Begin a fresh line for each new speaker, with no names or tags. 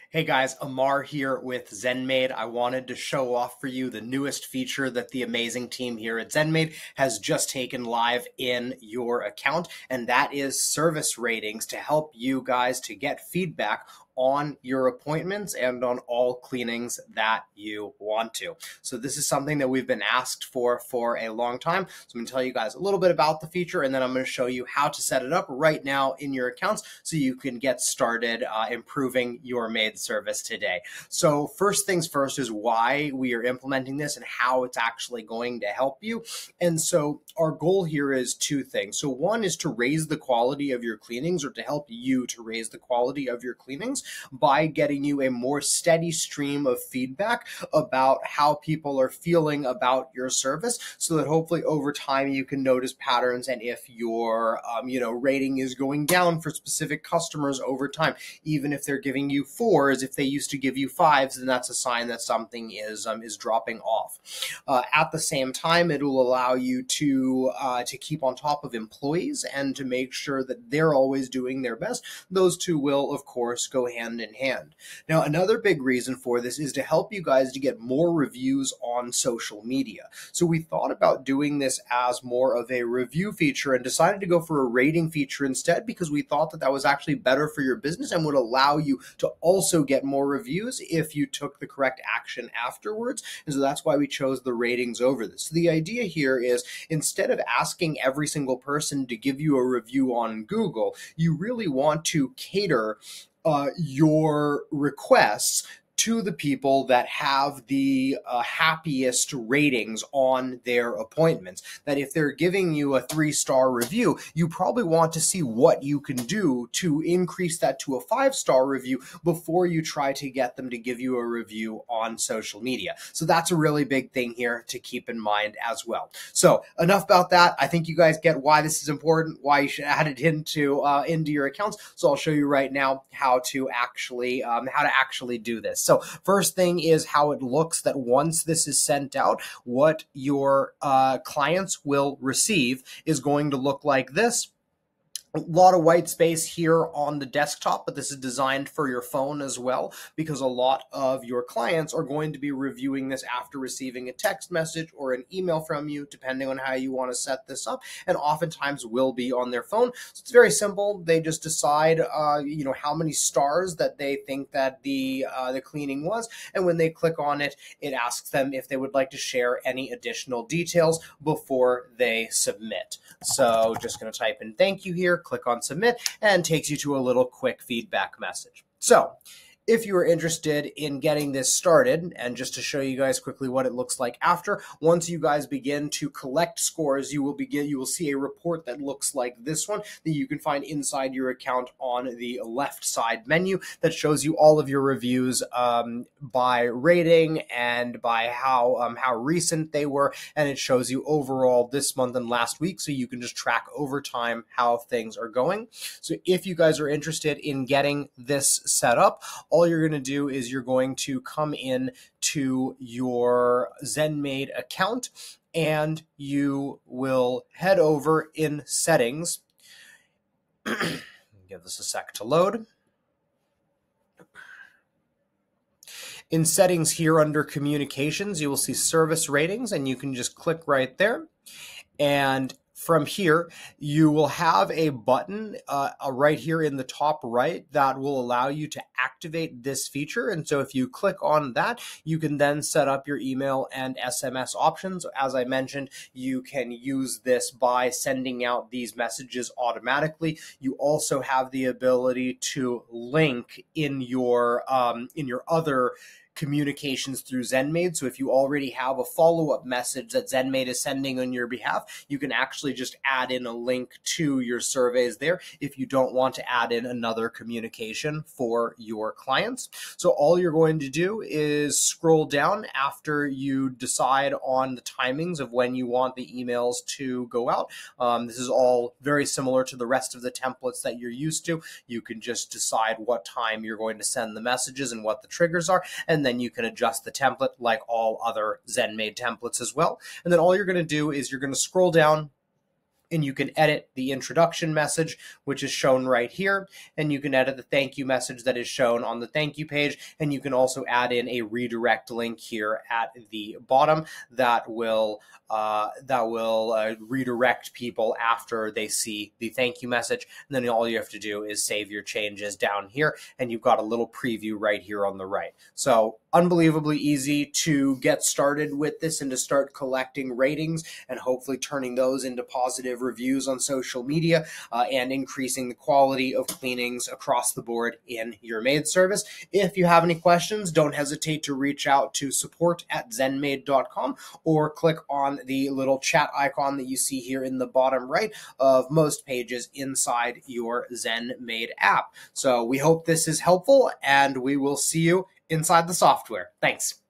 Hey guys, Amar here with ZenMaid. I wanted to show off for you the newest feature that the amazing team here at ZenMaid has just taken live in your account, and that is service ratings to help you guys to get feedback on your appointments and on all cleanings that you want to. So this is something that we've been asked for a long time. So I'm going to tell you guys a little bit about the feature, and then I'm going to show you how to set it up right now in your accounts so you can get started improving your maid service today. So first things first is why we are implementing this and how it's actually going to help you. And so our goal here is two things. So one is to raise the quality of your cleanings, or to help you to raise the quality of your cleanings by getting you a more steady stream of feedback about how people are feeling about your service, so that hopefully over time you can notice patterns, and if your rating is going down for specific customers over time, even if they're giving you 4s, if they used to give you 5s, then that's a sign that something is dropping off. At the same time, it will allow you to keep on top of employees and to make sure that they're always doing their best. Those two will, of course, go hand in hand. Now, another big reason for this is to help you guys to get more reviews on social media. So we thought about doing this as more of a review feature and decided to go for a rating feature instead, because we thought that that was actually better for your business and would allow you to also get more reviews if you took the correct action afterwards. And so that's why we chose the ratings over this. So the idea here is, instead of asking every single person to give you a review on Google, you really want to cater your requests to the people that have the happiest ratings on their appointments. That if they're giving you a 3-star review, you probably want to see what you can do to increase that to a 5-star review before you try to get them to give you a review on social media. So that's a really big thing here to keep in mind as well. So enough about that. I think you guys get why this is important, why you should add it into your accounts. So I'll show you right now how to actually do this. So first thing is how it looks, that once this is sent out, what your clients will receive is going to look like this. A lot of white space here on the desktop, but this is designed for your phone as well, because a lot of your clients are going to be reviewing this after receiving a text message or an email from you, depending on how you want to set this up, and oftentimes will be on their phone. So it's very simple. They just decide, how many stars that they think that the cleaning was, and when they click on it, it asks them if they would like to share any additional details before they submit. So just going to type in thank you here, click on submit, and takes you to a little quick feedback message. So if you are interested in getting this started, and just to show you guys quickly what it looks like after, once you guys begin to collect scores, you will see a report that looks like this one that you can find inside your account on the left side menu, that shows you all of your reviews by rating and by how recent they were, and it shows you overall this month and last week, so you can just track over time how things are going. So if you guys are interested in getting this set up, all you're going to do is you're going to come in to your ZenMaid account, and you will head over in settings. Give this a sec to load. In settings here under communications, you will see service ratings, and you can just click right there. And from here, you will have a button right here in the top right that will allow you to activate this feature. And so if you click on that, you can then set up your email and SMS options. As I mentioned, you can use this by sending out these messages automatically. You also have the ability to link in your other communications through ZenMaid. So if you already have a follow-up message that ZenMaid is sending on your behalf, you can actually just add in a link to your surveys there if you don't want to add in another communication for your clients. So all you're going to do is scroll down after you decide on the timings of when you want the emails to go out. This is all very similar to the rest of the templates that you're used to. You can just decide what time you're going to send the messages and what the triggers are, and then you can adjust the template like all other ZenMaid templates as well. And then all you're going to do is you're going to scroll down and you can edit the introduction message, which is shown right here, and you can edit the thank you message that is shown on the thank you page, and you can also add in a redirect link here at the bottom that will redirect people after they see the thank you message. And then all you have to do is save your changes down here, and you've got a little preview right here on the right. So unbelievably easy to get started with this and to start collecting ratings and hopefully turning those into positive reviews on social media and increasing the quality of cleanings across the board in your maid service. If you have any questions, don't hesitate to reach out to support@zenmaid.com or click on the little chat icon that you see here in the bottom right of most pages inside your ZenMaid app. So we hope this is helpful, and we will see you inside the software. Thanks.